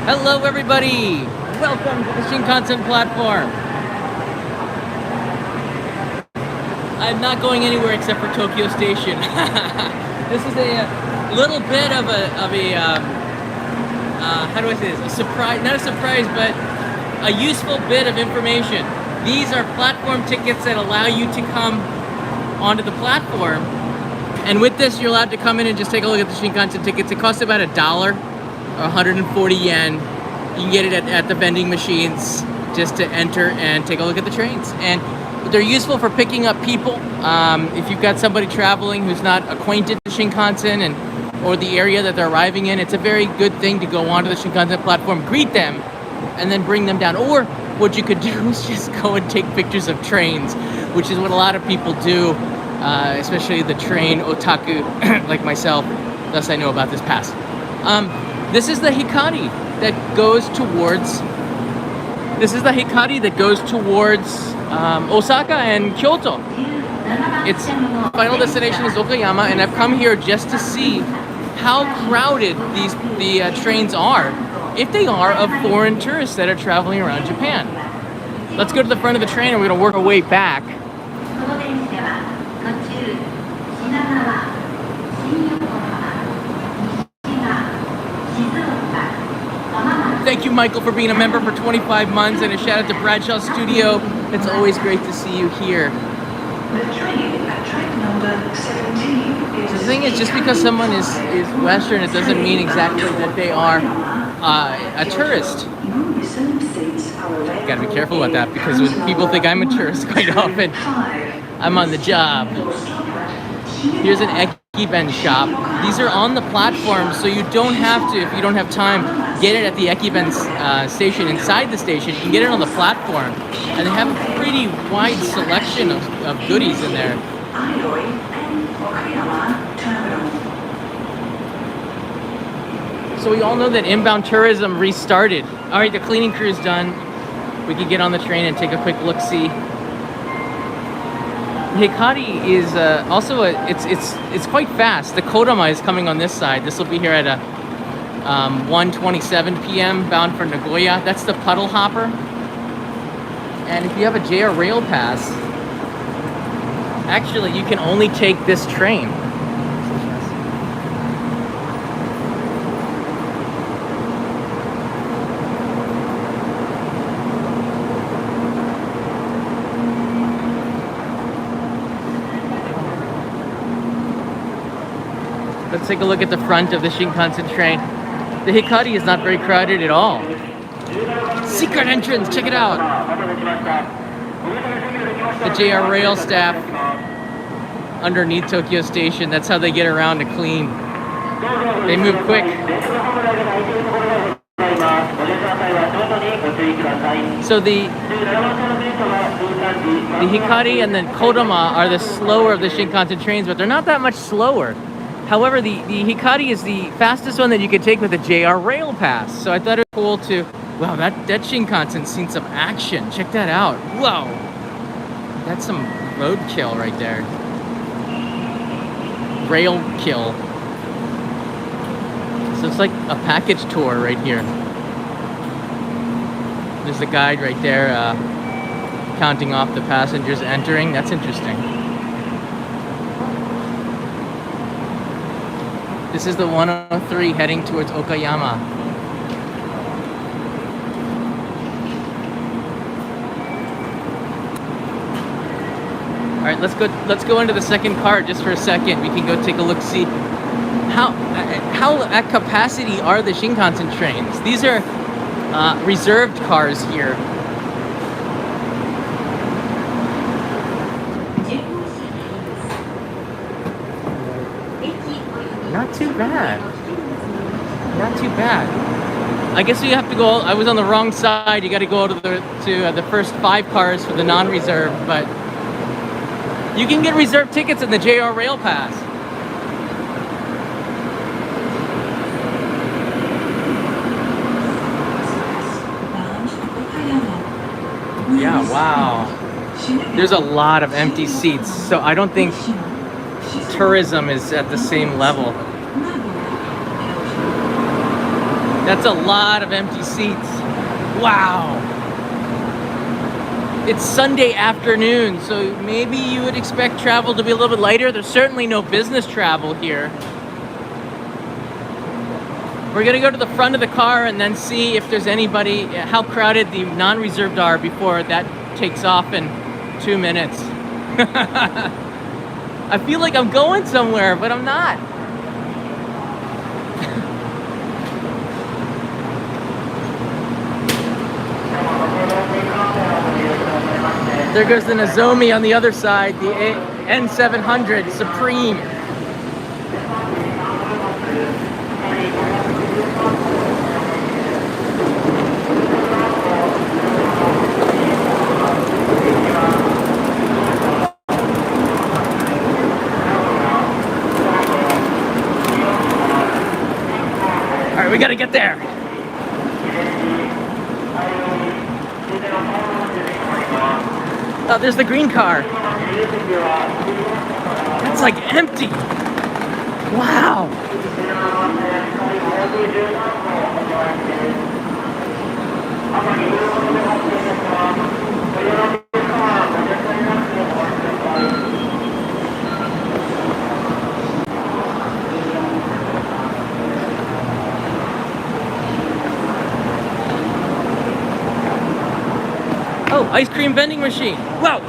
Hello everybody! Welcome to the Shinkansen platform. I'm not going anywhere except for Tokyo Station. This is a little bit of a how do I say this? A surprise, not a surprise, but a useful bit of information. These are platform tickets that allow you to come onto the platform. And with this, you're allowed to come in and just take a look at the Shinkansen tickets. It costs about $1 or 140 yen. You can get it at the vending machines just to enter and take a look at the trains. And they're useful for picking up people. If you've got somebody traveling who's not acquainted with Shinkansen or the area that they're arriving in, it's a very good thing to go onto the Shinkansen platform, greet them, and then bring them down. Or what you could do is just go and take pictures of trains, which is what a lot of people do, especially the train otaku like myself. Thus I know about this pass. This is the Hikari that goes towards Osaka and Kyoto. Its final destination is Okayama, and I've come here just to see how crowded the trains are, if they are, of foreign tourists that are traveling around Japan. Let's go to the front of the train and we're going to work our way back. Thank you, Michael, for being a member for 25 months, and a shout out to Bradshaw Studio. It's always great to see you here. The thing is, just because someone is Western, it doesn't mean exactly that they are a tourist. Gotta be careful about that, because when people think I'm a tourist quite often, I'm on the job. Here's an Ekiben shop. These are on the platform, so you don't have to, if you don't have time, get it at the Ekiben station inside the station. You can get it on the platform, and they have a pretty wide selection of goodies in there. So we all know that inbound tourism restarted. All right, the cleaning crew's done. We can get on the train and take a quick look-see. Hikari is also it's quite fast. The Kodama is coming on this side. This will be here at 1:27 p.m. bound for Nagoya. That's the puddle hopper. And if you have a JR Rail Pass, actually you can only take this train. Let's take a look at the front of the Shinkansen train. The Hikari is not very crowded at all. Secret entrance, check it out. The JR Rail staff underneath Tokyo Station. That's how they get around to clean. They move quick. So the Hikari and the Kodama are the slower of the Shinkansen trains, but they're not that much slower. However, the Hikari is the fastest one that you could take with a JR Rail Pass. So I thought it was cool to, wow, that Shinkansen's seen some action. Check that out. Whoa. That's some roadkill right there. Rail kill. So it's like a package tour right here. There's the guide right there counting off the passengers entering. That's interesting. This is the 103 heading towards Okayama. All right, let's go into the second car just for a second. We can go take a look, see how at capacity are the Shinkansen trains. These are reserved cars here. Not too bad. Not too bad. I guess you have to go. I was on the wrong side. You got to go to the first 5 cars for the non-reserved, but you can get reserved tickets in the JR Rail Pass. Yeah, wow. There's a lot of empty seats, so I don't think tourism is at the same level. That's a lot of empty seats. Wow. It's Sunday afternoon, so maybe you would expect travel to be a little bit lighter. There's certainly no business travel here. We're gonna go to the front of the car and then see if there's anybody, how crowded the non-reserved are before that takes off in 2 minutes. I feel like I'm going somewhere, but I'm not. There goes the Nozomi on the other side, the N700 Supreme. All right, we gotta get there. Oh, there's the green car. It's like empty. Wow. Oh, ice cream vending machine. Wow.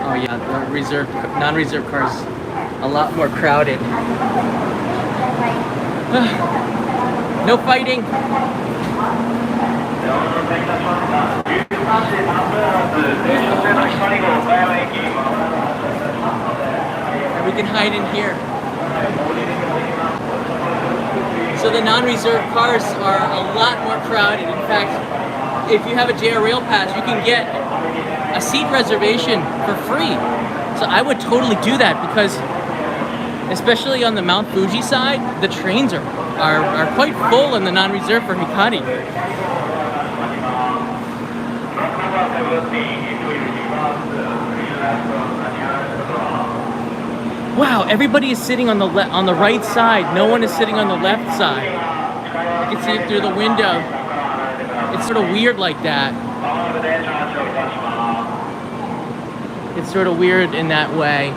Oh yeah, the non-reserved cars a lot more crowded. No fighting. And we can hide in here. So the non-reserved cars are a lot more crowded. In fact, if you have a JR Rail Pass, you can get a seat reservation for free. So I would totally do that because, especially on the Mount Fuji side, the trains are quite full in the non-reserved for Hikari. Wow, everybody is sitting on the right side. No one is sitting on the left side. You can see it through the window. It's sort of weird like that. It's sort of weird in that way.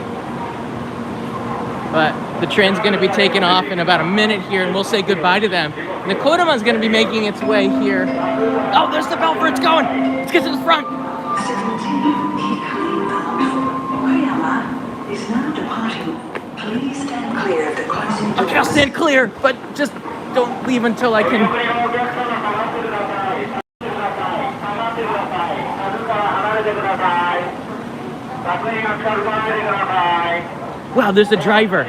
But the train's going to be taking off in about a minute here, and we'll say goodbye to them. And the Kodaman's going to be making its way here. Oh, there's the bell for it's going. Let's get to the front. Is now departing. Please stand clear of the closing doors. Okay, I'll stand clear, but just don't leave until I can. Wow, there's a driver.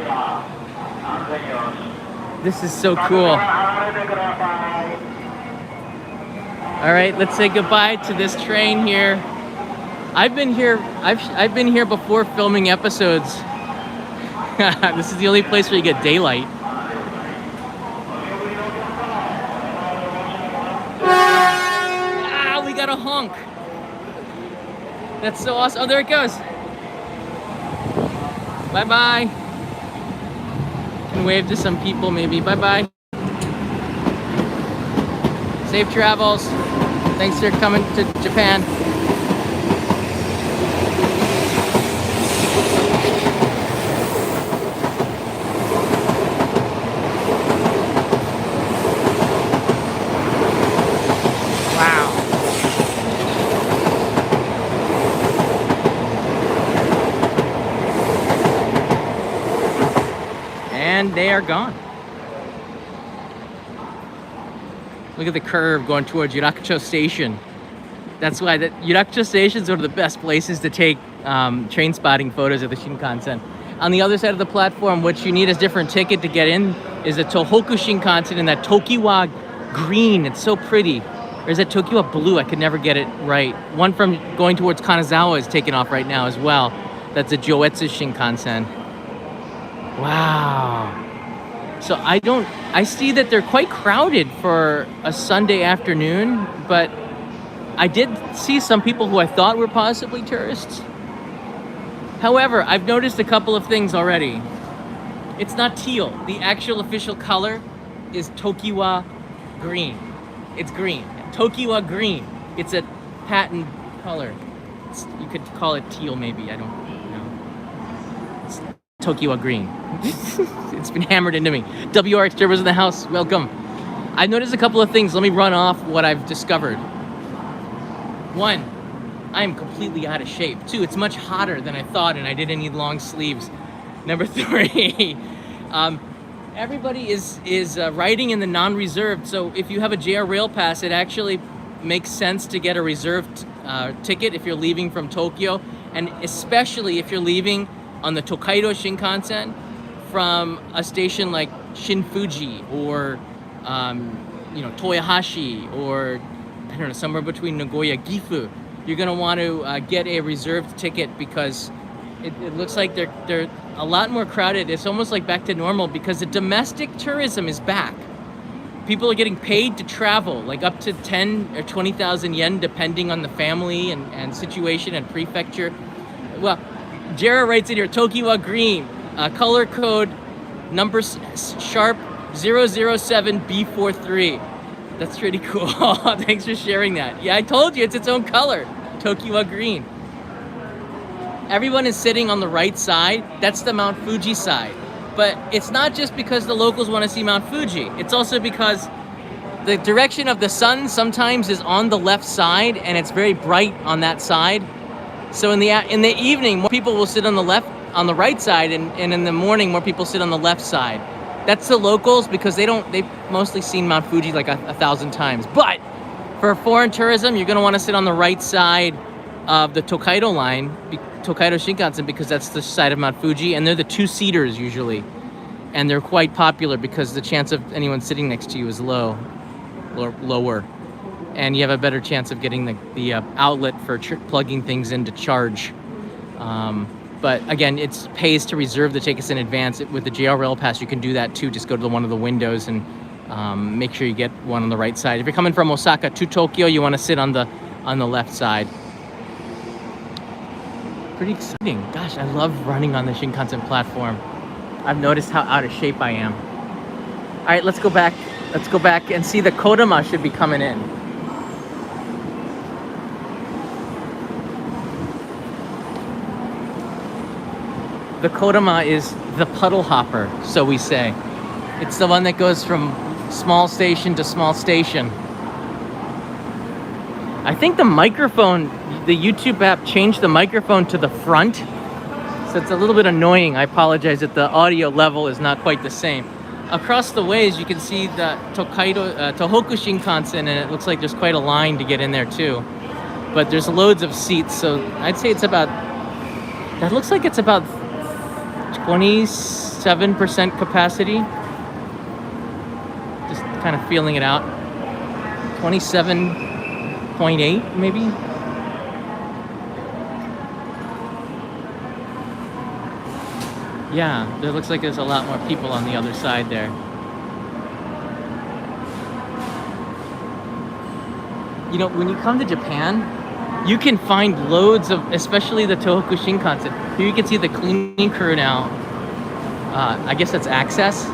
This is so cool. All right, let's say goodbye to this train here. I've been here before filming episodes. This is the only place where you get daylight. Ah, we got a honk. That's so awesome. Oh, there it goes. Bye-bye. Can wave to some people maybe. Bye-bye. Safe travels. Thanks for coming to Japan. And they are gone. Look at the curve going towards Yurakucho Station. That's why Yurakucho Station is one of the best places to take train spotting photos of the Shinkansen. On the other side of the platform, what you need is a different ticket to get in is the Tohoku Shinkansen in that Tokiwa green. It's so pretty. Or is it Tokiwa blue? I could never get it right. One from going towards Kanazawa is taking off right now as well. That's a Joetsu Shinkansen. Wow. So I see that they're quite crowded for a Sunday afternoon, but I did see some people who I thought were possibly tourists. However, I've noticed a couple of things already. It's not teal. The actual official color is Tokiwa green. It's green. Tokiwa green. It's a patent color. You could call it teal maybe. I don't know. It's Tokiwa green. It's been hammered into me. WRX Turbos in the house. Welcome. I've noticed a couple of things. Let me run off what I've discovered. One, I am completely out of shape. Two, it's much hotter than I thought, and I didn't need long sleeves. Number three, everybody is riding in the non-reserved. So if you have a JR Rail Pass, it actually makes sense to get a reserved ticket if you're leaving from Tokyo, and especially if you're leaving on the Tokaido Shinkansen from a station like Shinfuji or Toyohashi, or I don't know, somewhere between Nagoya, Gifu. You're gonna want to get a reserved ticket because it looks like they're a lot more crowded. It's almost like back to normal because the domestic tourism is back. People are getting paid to travel, like up to 10 or 20,000 yen, depending on the family and situation and prefecture. Well, Jara writes in here, Tokiwa green, color code number sharp 007B43. That's pretty cool. Thanks for sharing that. Yeah, I told you it's its own color, Tokiwa green. Everyone is sitting on the right side. That's the Mount Fuji side. But it's not just because the locals want to see Mount Fuji. It's also because the direction of the sun sometimes is on the left side, and it's very bright on that side. So in the evening, more people will sit on the right side, and in the morning, more people sit on the left side. That's the locals because they've mostly seen Mount Fuji like a 1,000 times. But for foreign tourism, you're going to want to sit on the right side of the Tokaido line, Tokaido Shinkansen, because that's the side of Mount Fuji, and they're the two-seaters usually. And they're quite popular because the chance of anyone sitting next to you is lower. And you have a better chance of getting the outlet for plugging things in to charge. But again, it pays to reserve the tickets in advance. With the JR Rail Pass, you can do that too. Just go to one of the windows and make sure you get one on the right side. If you're coming from Osaka to Tokyo, you want to sit on the left side. Pretty exciting. Gosh, I love running on the Shinkansen platform. I've noticed how out of shape I am. All right, let's go back. Let's go back and see the Kodama should be coming in. The Kodama is the puddle hopper, so we say. It's the one that goes from small station to small station. I think the microphone, the YouTube app changed the microphone to the front, so it's a little bit annoying. I apologize that the audio level is not quite the same. Across the ways, you can see the Tohoku Shinkansen, and it looks like there's quite a line to get in there too. But there's loads of seats, so I'd say it's about, that looks like it's about 27% capacity. Just kind of feeling it out. 27.8 maybe. Yeah, there looks like there's a lot more people on the other side there. You know, when you come to Japan, you can find loads of, especially the Tohoku Shinkansen. Here you can see the cleaning crew now. I guess that's access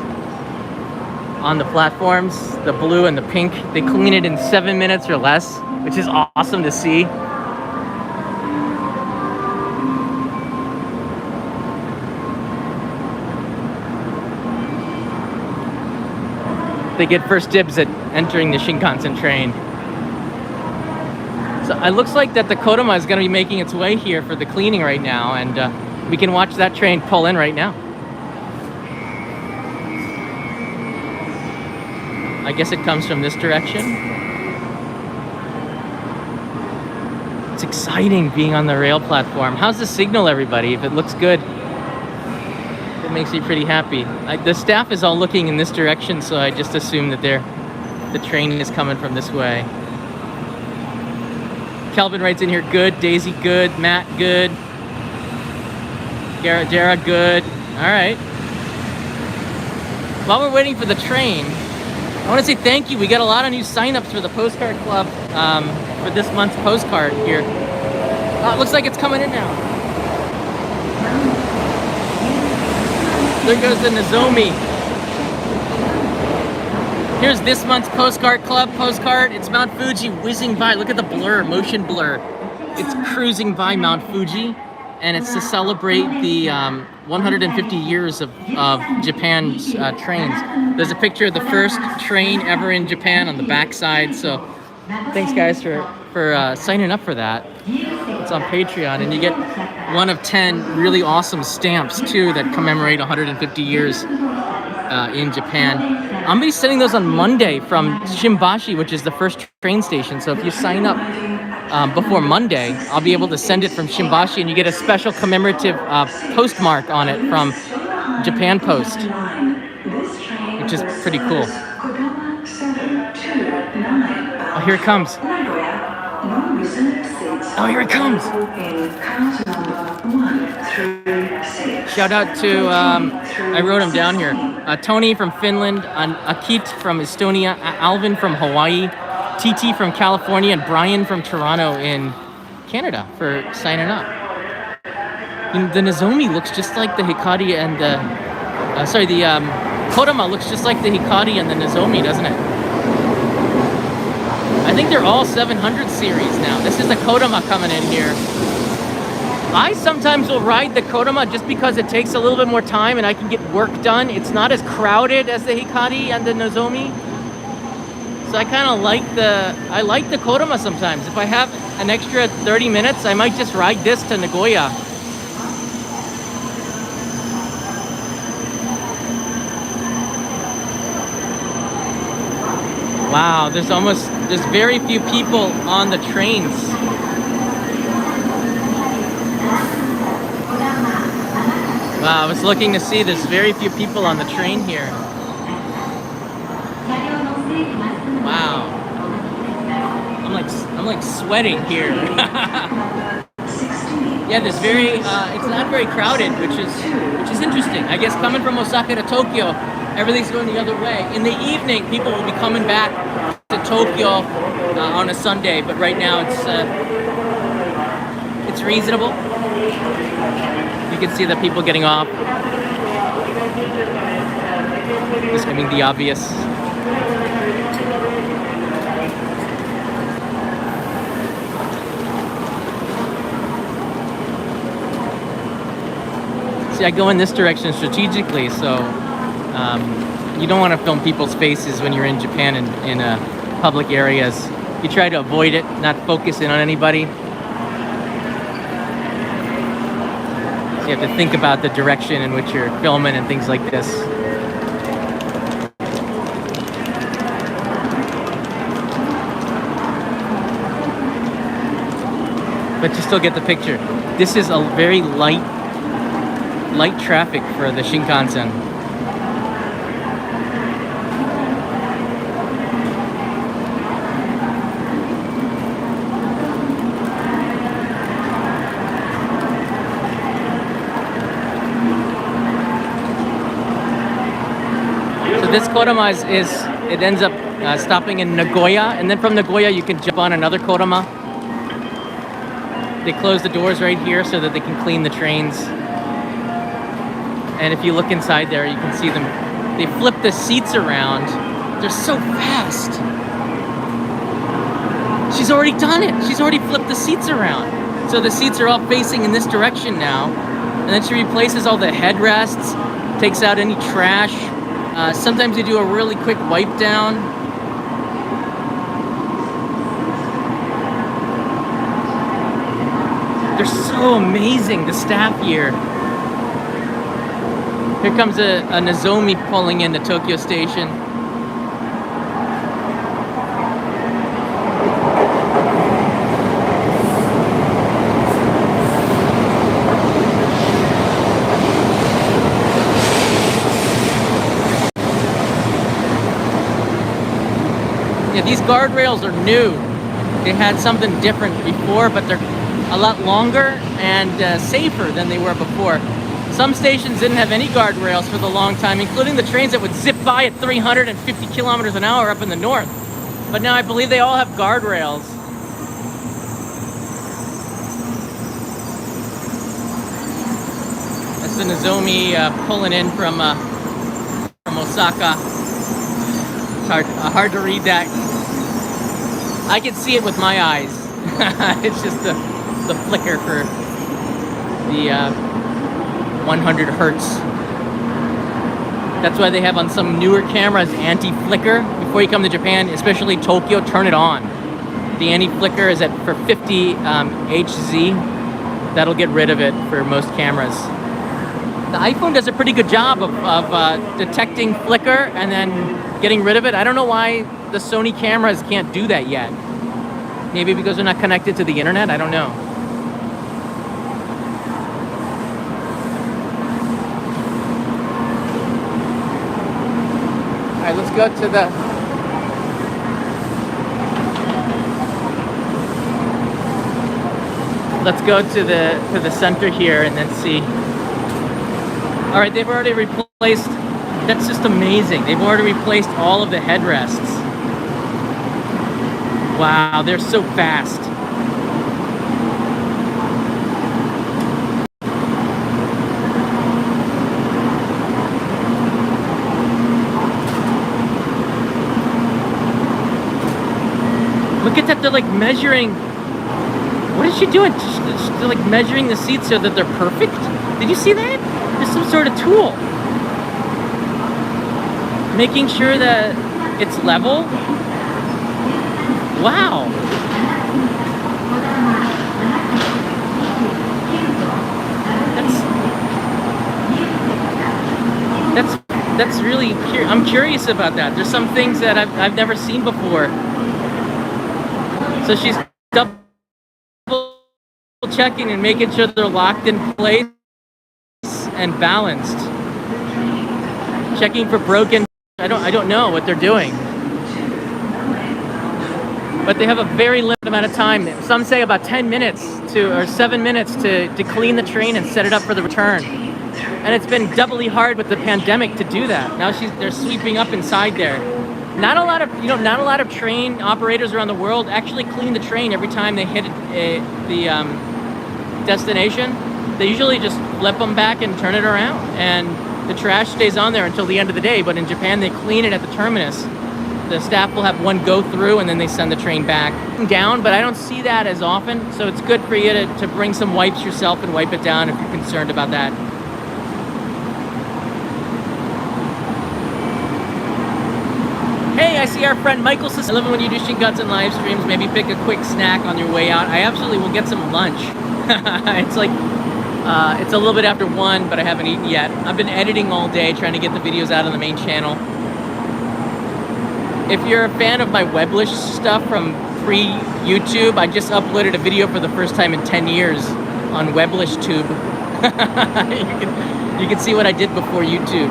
on the platforms, the blue and the pink. They clean it in 7 minutes or less, which is awesome to see. They get first dibs at entering the Shinkansen train. So it looks like that the Kodama is going to be making its way here for the cleaning right now, and we can watch that train pull in right now. I guess it comes from this direction. It's exciting being on the rail platform. How's the signal, everybody? If it looks good, it makes me pretty happy. The staff is all looking in this direction, so I just assume that the train is coming from this way. Kelvin writes in here, good. Daisy, good. Matt, good. Dara, good. All right. While we're waiting for the train, I want to say thank you. We got a lot of new signups for the postcard club for this month's postcard here. It looks like it's coming in now. there goes the Nozomi. Here's this month's Postcard Club postcard. It's Mount Fuji whizzing by. Look at the blur, motion blur. It's cruising by Mount Fuji, and it's to celebrate the 150 years of Japan's trains. There's a picture of the first train ever in Japan on the backside. So thanks guys for signing up for that. It's on Patreon, and you get one of 10 really awesome stamps too that commemorate 150 years in Japan. I'm gonna be sending those on Monday from Shimbashi, which is the first train station. So if you sign up before Monday, I'll be able to send it from Shimbashi, and you get a special commemorative postmark on it from Japan Post, which is pretty cool. Oh, here it comes. Oh, here it comes. Shout out to, I wrote him down here. Tony from Finland, Akit from Estonia, Alvin from Hawaii, TT from California, and Brian from Toronto in Canada for signing up. The Nozomi looks just like the Hikari and the, Kodama looks just like the Hikari and the Nozomi, doesn't it? I think they're all 700 series now. This is the Kodama coming in here. I sometimes will ride the Kodama just because it takes a little bit more time and I can get work done. It's not as crowded as the Hikari and the Nozomi. So I kind of like the Kodama sometimes. If I have an extra 30 minutes, I might just ride this to Nagoya. Wow, there's very few people on the trains. Wow, I was looking to see there's very few people on the train here. Wow. I'm like sweating here. Yeah, there's it's not very crowded, which is interesting. I guess coming from Osaka to Tokyo, everything's going the other way. In the evening, people will be coming back to Tokyo on a Sunday, but right now it's reasonable. You can see the people getting off. Just giving the obvious. See, I go in this direction strategically, so you don't want to film people's faces when you're in Japan in public areas. You try to avoid it, not focus in on anybody. You have to think about the direction in which you're filming and things like this. But you still get the picture. This is a very light traffic for the Shinkansen. This Kodama it ends up stopping in Nagoya, and then from Nagoya you can jump on another Kodama. They close the doors right here so that they can clean the trains. And if you look inside there, you can see them. They flip the seats around. They're so fast. She's already done it. She's already flipped the seats around. So the seats are all facing in this direction now. And then she replaces all the headrests, takes out any trash. Sometimes they do a really quick wipe down. They're so amazing, the staff here. Here comes a Nozomi pulling into Tokyo Station. Yeah, these guardrails are new. They had something different before, but they're a lot longer and safer than they were before. Some stations didn't have any guardrails for the long time, including the trains that would zip by at 350 kilometers an hour up in the north. But now I believe they all have guardrails. the Nozomi pulling in from Osaka. It's hard to read that. I can see it with my eyes. It's just the flicker for the 100 hertz. That's why they have on some newer cameras anti-flicker. Before you come to Japan, especially Tokyo, turn it on. The anti-flicker is at for 50 Hz. That'll get rid of it for most cameras. The iPhone does a pretty good job of detecting flicker and then getting rid of it. I don't know why the Sony cameras can't do that yet. Maybe because they're not connected to the internet? I don't know. All right, let's go to the... Let's go to the center here and then see. All right, they've already replaced, that's just amazing. They've already replaced all of the headrests. Wow, they're so fast. Look at that, they're like measuring. What is she doing? They're like measuring the seats so that they're perfect. Did you see that? There's some sort of tool. Making sure that it's level. Wow. That's really, I'm curious about that. There's some things that I've never seen before. So she's double checking and making sure they're locked in place and balanced. Checking for broken. I don't know what they're doing. But they have a very limited amount of time. Some say about 10 minutes or 7 minutes to clean the train and set it up for the return. And it's been doubly hard with the pandemic to do that. Now they're sweeping up inside there. Not a lot of train operators around the world actually clean the train every time they hit the destination. They usually just flip them back and turn it around, and the trash stays on there until the end of the day. But in Japan, they clean it at the terminus. The staff will have one go through, and then they send the train back down. But I don't see that as often, so it's good for you to bring some wipes yourself and wipe it down if you're concerned about that. Hey, I see our friend Michael says, I love it when you do Shinkansen live streams. Maybe pick a quick snack on your way out. I absolutely will get some lunch. It's like, it's a little bit after 1, but I haven't eaten yet. I've been editing all day, trying to get the videos out on the main channel. If you're a fan of my Weblish stuff from pre-YouTube, I just uploaded a video for the first time in 10 years on Weblish Tube. You can see what I did before YouTube.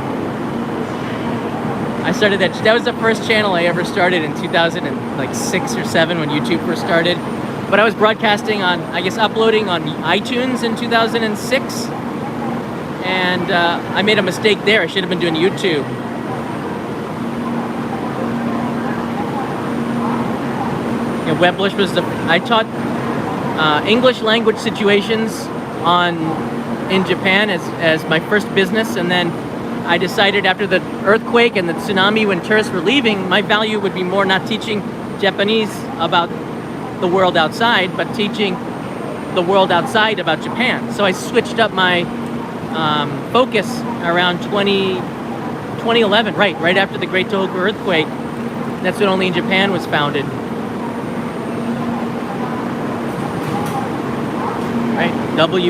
I started that was the first channel I ever started in 2006 or 7 when YouTube first started. But I was broadcasting on, I guess, uploading on iTunes in 2006. And I made a mistake there. I should have been doing YouTube. Yeah, Weblish was I taught English language situations in Japan as my first business, and then I decided after the earthquake and the tsunami, when tourists were leaving, my value would be more not teaching Japanese about the world outside, but teaching the world outside about Japan. So I switched up my focus around 2011, right after the Great Tohoku earthquake. That's when Only in Japan was founded. Right, Weblish.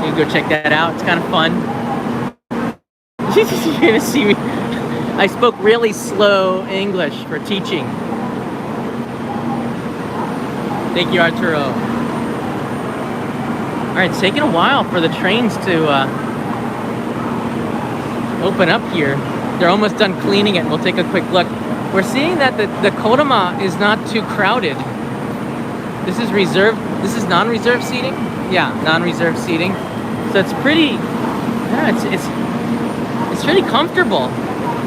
You can go check that out. It's kind of fun. You're gonna see me. I spoke really slow English for teaching. Thank you, Arturo. All right, it's taking a while for the trains to open up here. They're almost done cleaning it. We'll take a quick look. We're seeing that the Kodama is not too crowded. This is reserved. This is non-reserved seating. Yeah, non-reserved seating. So it's pretty. Yeah, it's pretty comfortable.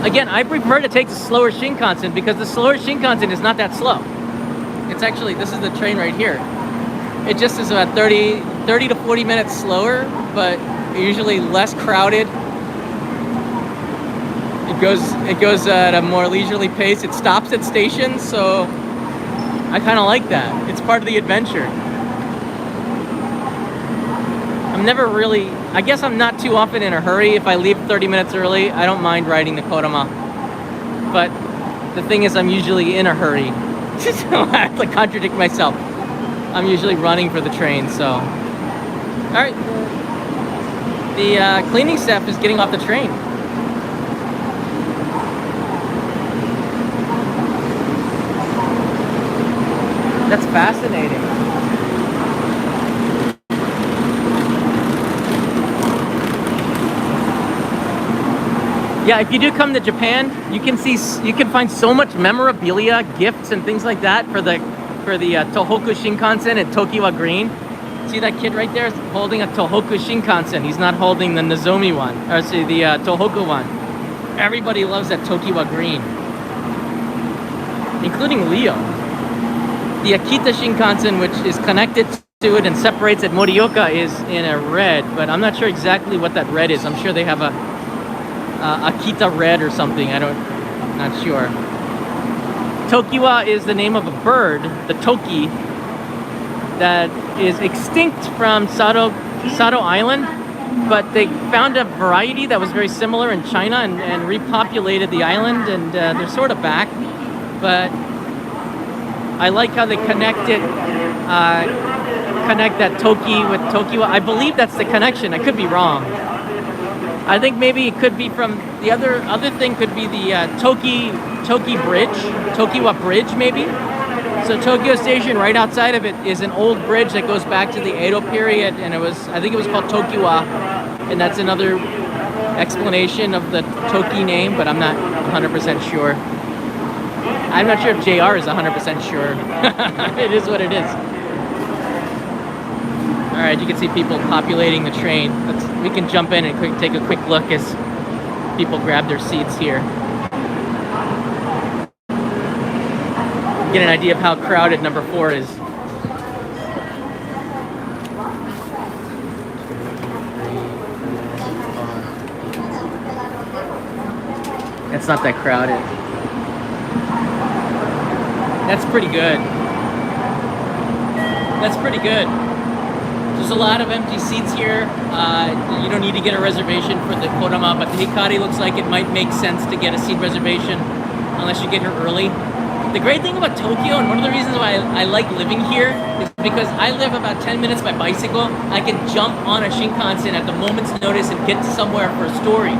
Again, I prefer to take the slower Shinkansen because the slower Shinkansen is not that slow. It's actually, this is the train right here. It just is about 30 to 40 minutes slower, but usually less crowded. It goes at a more leisurely pace. It stops at stations, so I kind of like that. It's part of the adventure. I'm never really, I guess I'm not too often in a hurry. If I leave 30 minutes early, I don't mind riding the Kodama. But the thing is, I'm usually in a hurry. So I have to contradict myself. I'm usually running for the train, so. All right. The cleaning staff is getting off the train. That's fascinating. Yeah, if you do come to Japan, you can find so much memorabilia, gifts, and things like that for the Tohoku Shinkansen and Tokiwa Green. See that kid right there holding a Tohoku Shinkansen. He's not holding the Nozomi one, or see the Tohoku one. Everybody loves that Tokiwa Green, including Leo. The Akita Shinkansen, which is connected to it and separates at Morioka, is in a red, but I'm not sure exactly what that red is. I'm sure they have a Akita red or something. Not sure. Tokiwa is the name of a bird, the toki, that is extinct from Sado Island, but they found a variety that was very similar in China and repopulated the island, and they're sort of back. But I like how they connect that toki with Tokiwa. I believe that's the connection. I could be wrong. I think maybe it could be from the other thing could be the Toki Bridge, Tokiwa Bridge maybe. So Tokyo Station, right outside of it, is an old bridge that goes back to the Edo period, and I think it was called Tokiwa, and that's another explanation of the Toki name, but I'm not 100% sure. I'm not sure if JR is 100% sure. It is what it is. All right, you can see people populating the train. We can jump in and take a quick look as people grab their seats here. Get an idea of how crowded number 4 is. It's not that crowded. That's pretty good. That's pretty good. There's a lot of empty seats here. You don't need to get a reservation for the Kodama, but the Hikari looks like it might make sense to get a seat reservation unless you get here early. The great thing about Tokyo, and one of the reasons why I like living here, is because I live about 10 minutes by bicycle. I can jump on a Shinkansen at the moment's notice and get somewhere for a story.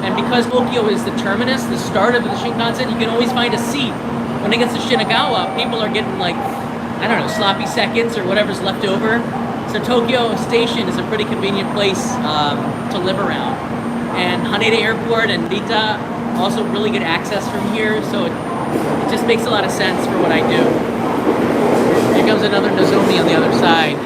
And because Tokyo is the terminus, the start of the Shinkansen, you can always find a seat. When it gets to Shinagawa, people are getting like, I don't know, sloppy seconds or whatever's left over. So Tokyo Station is a pretty convenient place to live around. And Haneda Airport and Rita, also really good access from here. So it just makes a lot of sense for what I do. Here comes another Nozomi on the other side.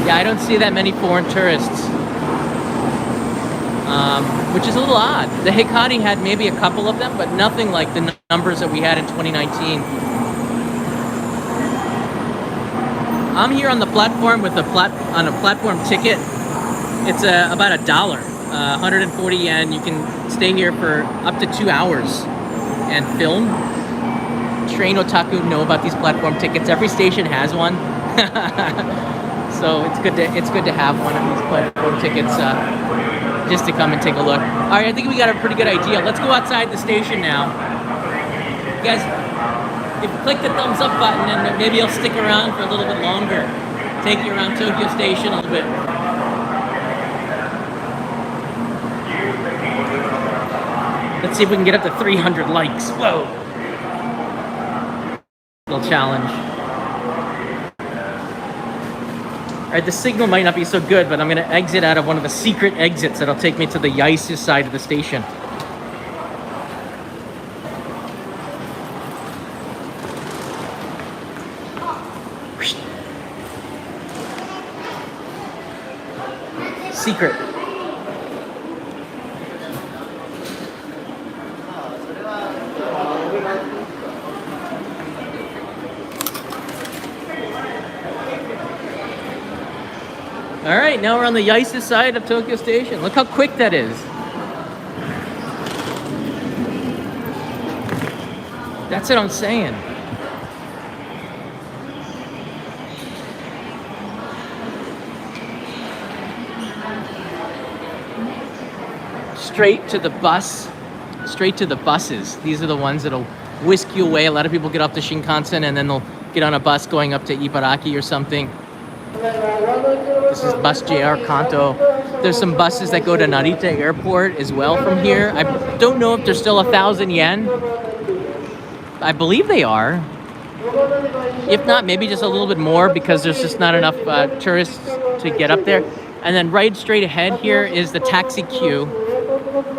Yeah, I don't see that many foreign tourists, which is a little odd. The Hikari had maybe a couple of them, but nothing like the numbers that we had in 2019. I'm here on the platform with on a platform ticket. It's about $1, 140 yen. You can stay here for up to 2 hours and film. Train otaku know about these platform tickets. Every station has one. So it's good to have one of these platform tickets just to come and take a look. All right, I think we got a pretty good idea. Let's go outside the station now. You guys, if you click the thumbs up button, and maybe I'll stick around for a little bit longer. Take you around Tokyo Station a little bit. Let's see if we can get up to 300 likes. Whoa. Little challenge. All right, the signal might not be so good, but I'm going to exit out of one of the secret exits that'll take me to the Yaisu side of the station. secret. All right, now we're on the Yaisu side of Tokyo Station. Look how quick that is. That's what I'm saying. Straight to the bus, straight to the buses. These are the ones that'll whisk you away. A lot of people get off the Shinkansen and then they'll get on a bus going up to Ibaraki or something. This is bus JR Kanto. There's some buses that go to Narita Airport as well from here. I don't know if they're still 1,000 yen. I believe they are. If not, maybe just a little bit more because there's just not enough tourists to get up there. And then right straight ahead here is the taxi queue,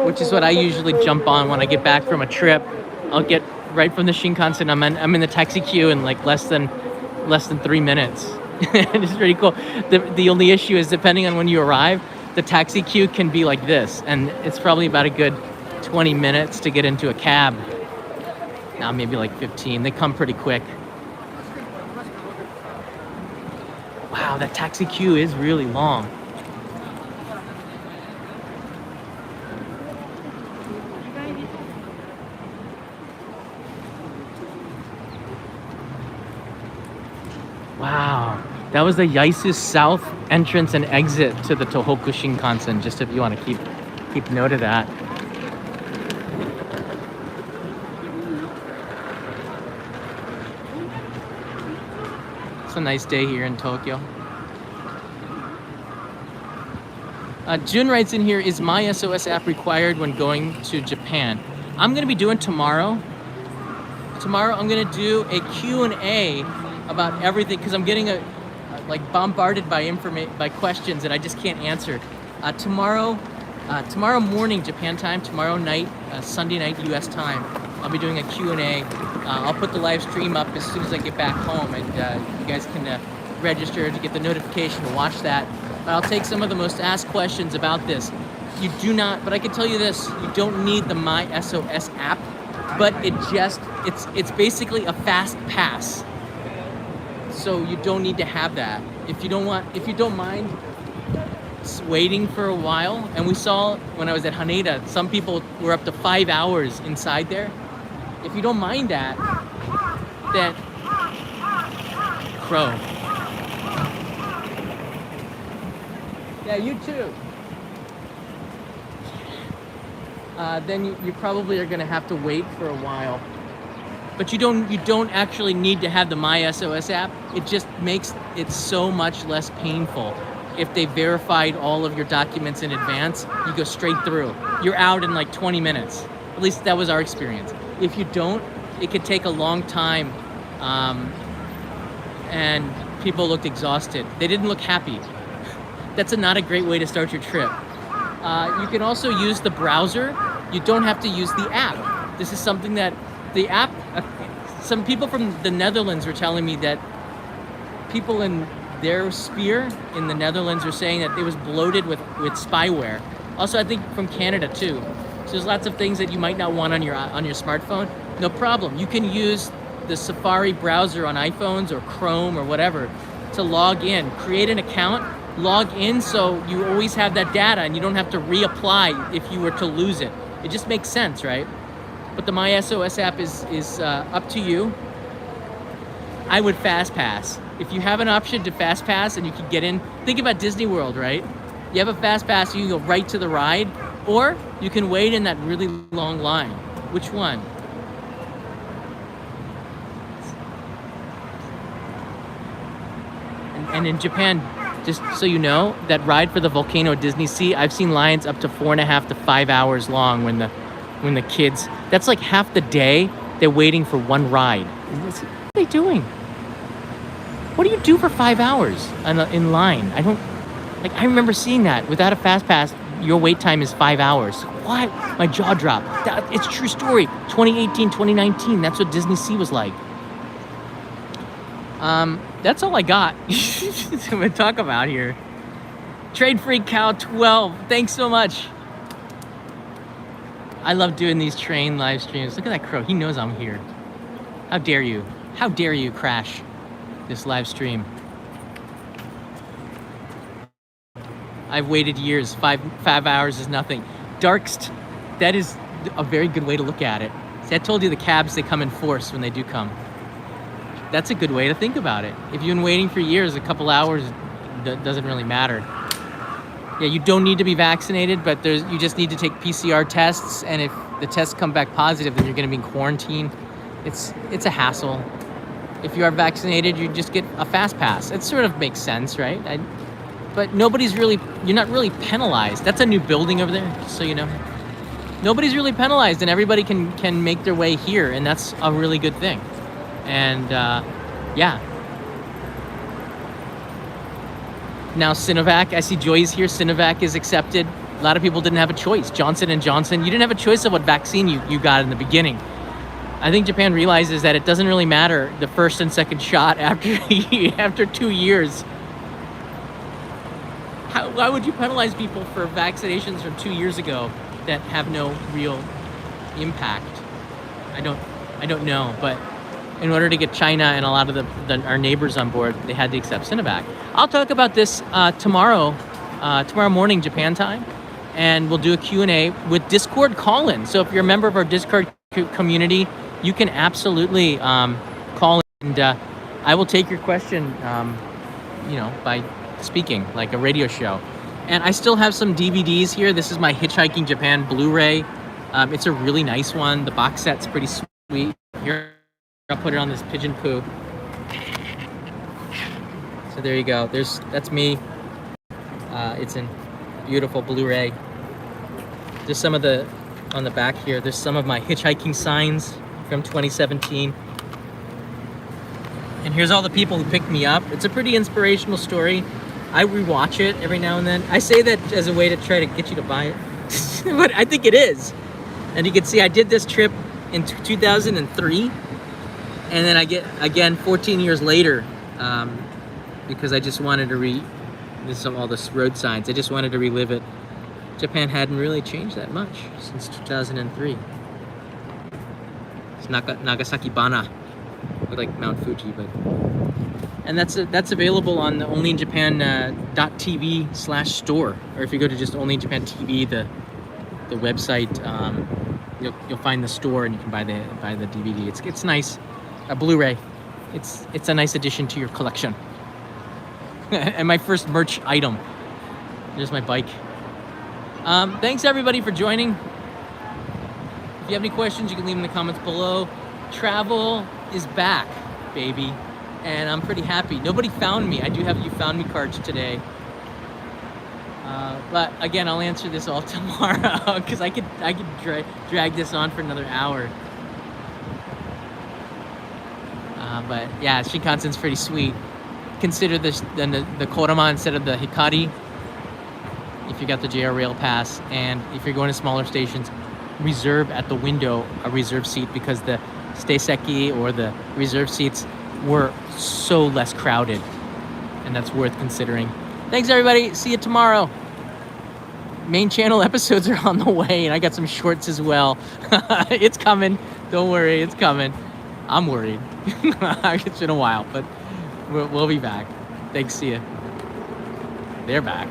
which is what I usually jump on when I get back from a trip. I'll get right from the Shinkansen. I'm in the taxi queue in like less than 3 minutes. It's pretty cool. The only issue is depending on when you arrive, the taxi queue can be like this, and it's probably about a good 20 minutes to get into a cab. Now maybe like 15. They come pretty quick. Wow, that taxi queue is really long. Wow, that was the Yaisu South entrance and exit to the Tohoku Shinkansen, just if you want to keep note of that. It's a nice day here in Tokyo. Jun writes in here, is My SOS app required when going to Japan? I'm going to be doing tomorrow. Tomorrow I'm going to do a Q&A about everything because I'm getting like bombarded by questions and I just can't answer. Tomorrow morning Japan time, tomorrow night, Sunday night US time, I'll be doing a Q&A. I'll put the live stream up as soon as I get back home, and you guys can register to get the notification to watch that. But I'll take some of the most asked questions about this. You do not, but I can tell you this, you don't need the My SOS app, but it's basically a fast pass. So you don't need to have that. If you don't mind waiting for a while, and we saw when I was at Haneda, some people were up to 5 hours inside there. If you don't mind that, then Crow. Yeah, you too. Then you probably are gonna have to wait for a while. But you don't actually need to have the My SOS app. It just makes it so much less painful. If they verified all of your documents in advance, you go straight through. You're out in like 20 minutes. At least that was our experience. If you don't, it could take a long time. And people looked exhausted. They didn't look happy. That's not a great way to start your trip. You can also use the browser. You don't have to use the app. This is something that the app, some people from the Netherlands were telling me that people in their sphere in the Netherlands are saying that it was bloated with spyware. Also, I think from Canada too. So there's lots of things that you might not want on your smartphone. No problem. You can use the Safari browser on iPhones or Chrome or whatever to log in. Create an account, log in so you always have that data and you don't have to reapply if you were to lose it. It just makes sense, right? But the My SOS app is up to you. I would fast pass. If you have an option to fast pass and you can get in, think about Disney World, right? You have a fast pass, you can go right to the ride, or you can wait in that really long line. Which one? And in Japan, just so you know, that ride for the Volcano Disney Sea, I've seen lines up to 4.5 to 5 hours long when the kids, that's like half the day they're waiting for one ride. What are they doing? What do you do for 5 hours in line? I remember seeing that. Without a fast pass, your wait time is 5 hours. What? My jaw dropped. It's a true story. 2018, 2019, that's what Disney Sea was like. That's all I got to talk about here. Trade Freak Cow 12, thanks so much. I love doing these train live streams. Look at that crow. He knows I'm here. How dare you? How dare you crash this live stream? I've waited years. Five hours is nothing. Darkst, that is a very good way to look at it. See, I told you the cabs, they come in force when they do come. That's a good way to think about it. If you've been waiting for years, a couple hours doesn't really matter. Yeah, you don't need to be vaccinated, but you just need to take PCR tests, and if the tests come back positive, then you're gonna be in quarantine. It's a hassle. If you are vaccinated, you just get a fast pass. It sort of makes sense, right? But you're not really penalized. That's a new building over there, just so you know. Nobody's really penalized, and everybody can make their way here, and that's a really good thing. And yeah. Now Sinovac, I see Joy's here. Sinovac is accepted. A lot of people didn't have a choice. Johnson & Johnson, you didn't have a choice of what vaccine you got in the beginning. I think Japan realizes that it doesn't really matter the first and second shot after 2 years. Why would you penalize people for vaccinations from 2 years ago that have no real impact? I don't know, but in order to get China and a lot of our neighbors on board, they had to accept Sinovac. I'll talk about this tomorrow morning Japan time, and we'll do a Q&A with Discord call-in. So if you're a member of our Discord community, you can absolutely call in, and I will take your question, by speaking, like a radio show. And I still have some DVDs here. This is my Hitchhiking Japan Blu-ray. It's a really nice one. The box set's pretty sweet. Here, I'll put it on this pigeon poo. So there you go. That's me. It's in beautiful Blu-ray. There's some of on the back here, there's some of my hitchhiking signs from 2017. And here's all the people who picked me up. It's a pretty inspirational story. I rewatch it every now and then. I say that as a way to try to get you to buy it. But I think it is. And you can see I did this trip in 2003. And then I get, again, 14 years later, because I just wanted to all this road signs. I just wanted to relive it. Japan hadn't really changed that much since 2003. It's Nagasaki Bana, like Mount Fuji, but. And that's available on the onlyinjapan.tv/store, or if you go to just Only in Japan TV, the website, you'll find the store and you can buy the DVD. It's nice, a Blu-ray. It's a nice addition to your collection. And my first merch item. There's my bike. Thanks everybody for joining. If you have any questions, you can leave them in the comments below. Travel is back, baby. And I'm pretty happy. Nobody found me. I do have You Found Me cards today. But again, I'll answer this all tomorrow because I could drag this on for another hour. But yeah, Shinkansen's pretty sweet. Consider this the Korama instead of the Hikari if you got the JR Rail Pass. And if you're going to smaller stations, reserve at the window a reserve seat, because the Steiseki or the reserve seats were so less crowded, and that's worth considering. Thanks everybody, see you tomorrow. Main channel episodes are on the way, and I got some shorts as well. It's coming, don't worry, it's coming. I'm worried. It's been a while, but we'll be back. Thanks, see ya. They're back.